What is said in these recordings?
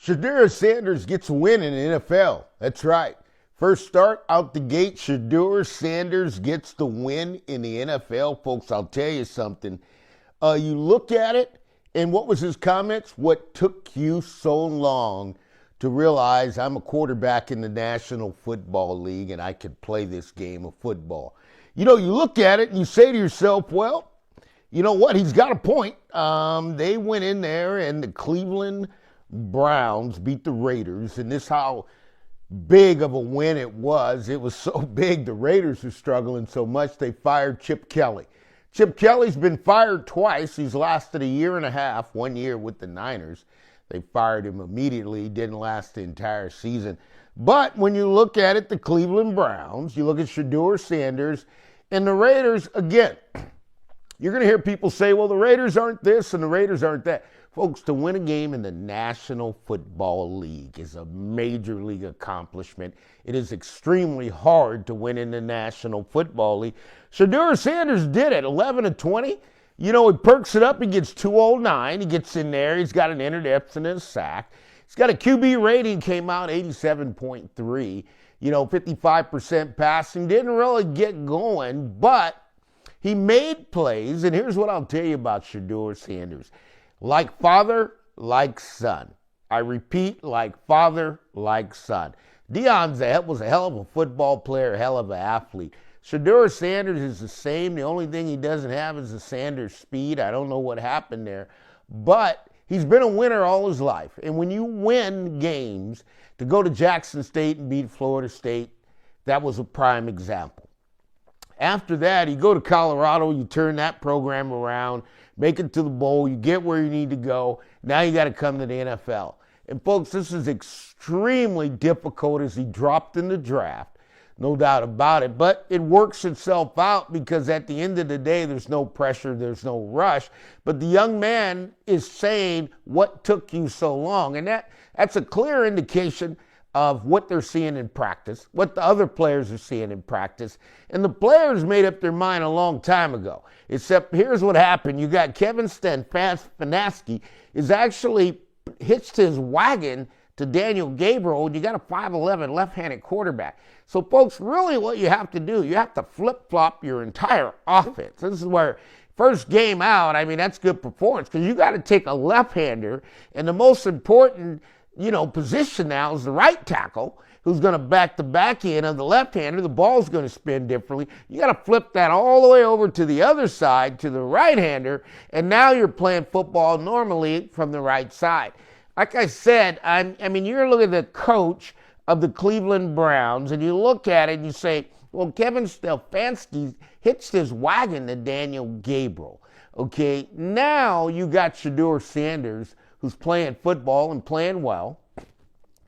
Shedeur Sanders gets a win in the NFL. That's right. First start out the gate, Shedeur Sanders gets the win in the NFL. Folks, I'll tell you something. You look at it, and what was his comments? What took you so long to realize I'm a quarterback in the National Football League and I could play this game of football? You know, you look at it and you say to yourself, well, you know what? He's got a point. They went in there and the Cleveland Browns beat the Raiders, and this how big of a win it was. It was so big, the Raiders were struggling so much, they fired Chip Kelly. Chip Kelly's been fired twice. He's lasted a year and a half, 1 year with the Niners. They fired him immediately. He didn't last the entire season. But when you look at it, the Cleveland Browns, you look at Shadur Sanders, and the Raiders, again, you're going to hear people say, well, the Raiders aren't this and the Raiders aren't that. Folks, to win a game in the National Football League is a major league accomplishment. It is extremely hard to win in the National Football League. Shadur Sanders did it, 11 of 20. You know, he perks it up. He gets 209. He gets in there. He's got an interception and a sack. He's got a QB rating, came out 87.3. You know, 55% passing. Didn't really get going, but he made plays. And here's what I'll tell you about Shadur Sanders. Like father, like son. I repeat, like father, like son. Deion was a hell of a football player, a hell of an athlete. Shadur Sanders is the same. The only thing he doesn't have is the Sanders speed. I don't know what happened there. But he's been a winner all his life. And when you win games, to go to Jackson State and beat Florida State, that was a prime example. After that, you go to Colorado, you turn that program around, make it to the bowl, you get where you need to go. Now you got to come to the NFL. And folks, this is extremely difficult as he dropped in the draft, no doubt about it. But it works itself out because at the end of the day, there's no pressure, there's no rush. But the young man is saying, what took you so long? And that's a clear indication of what they're seeing in practice, what the other players are seeing in practice. And the players made up their mind a long time ago. Except here's what happened. You got Kevin Stefanski is actually hitched his wagon to Daniel Gabriel, and you got a 5'11 left-handed quarterback. So, folks, really what you have to do, you have to flip-flop your entire offense. This is where first game out, I mean, that's good performance because you got to take a left-hander, and the most important position now is the right tackle, who's going to back the back end of the left-hander. The ball's going to spin differently. You got to flip that all the way over to the other side, to the right-hander, and now you're playing football normally from the right side. Like I said, you're looking at the coach of the Cleveland Browns, and you look at it and you say, well, Kevin Stefanski hitched his wagon to Daniel Gabriel. Okay, now you got Shadur Sanders, who's playing football and playing well,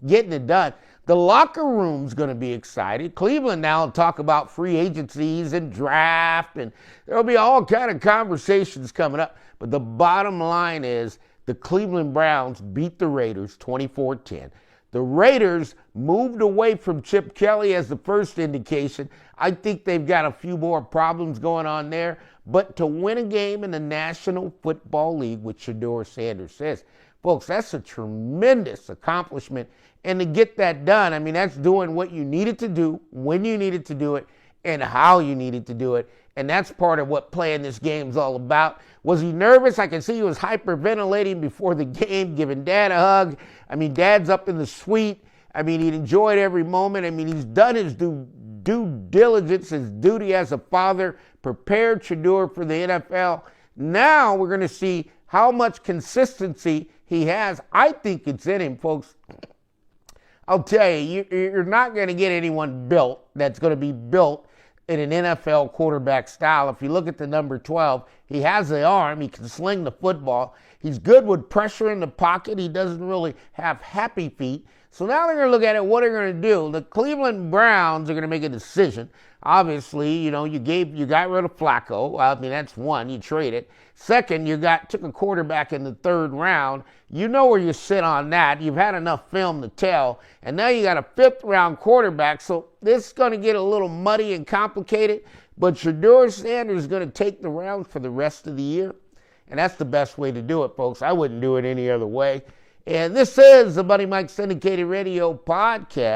getting it done. The locker room's going to be excited. Cleveland now will talk about free agencies and draft, and there'll be all kind of conversations coming up. But the bottom line is the Cleveland Browns beat the Raiders 24-10. The Raiders moved away from Chip Kelly as the first indication. I think they've got a few more problems going on there. But to win a game in the National Football League, which Shadur Sanders says, folks, that's a tremendous accomplishment. And to get that done, that's doing what you needed to do, when you needed to do it, and how you needed to do it. And that's part of what playing this game is all about. Was he nervous? I can see he was hyperventilating before the game, giving Dad a hug. Dad's up in the suite. He enjoyed every moment. He's done his due diligence, his duty as a father, prepared Shadur for the NFL. Now we're going to see how much consistency he has. I think it's in him, folks. I'll tell you, you're not going to get anyone built that's going to be built in an NFL quarterback style. If you look at the number 12, he has the arm. He can sling the football. He's good with pressure in the pocket. He doesn't really have happy feet. So now they're going to look at it, what they're going to do. The Cleveland Browns are going to make a decision. Obviously, you got rid of Flacco. That's one, you trade it. Second, took a quarterback in the third round. You know where you sit on that. You've had enough film to tell. And now you got a fifth round quarterback. So this is going to get a little muddy and complicated. But Shadur Sanders is going to take the rounds for the rest of the year. And that's the best way to do it, folks. I wouldn't do it any other way. And this is the Buddy Mike Syndicated Radio Podcast.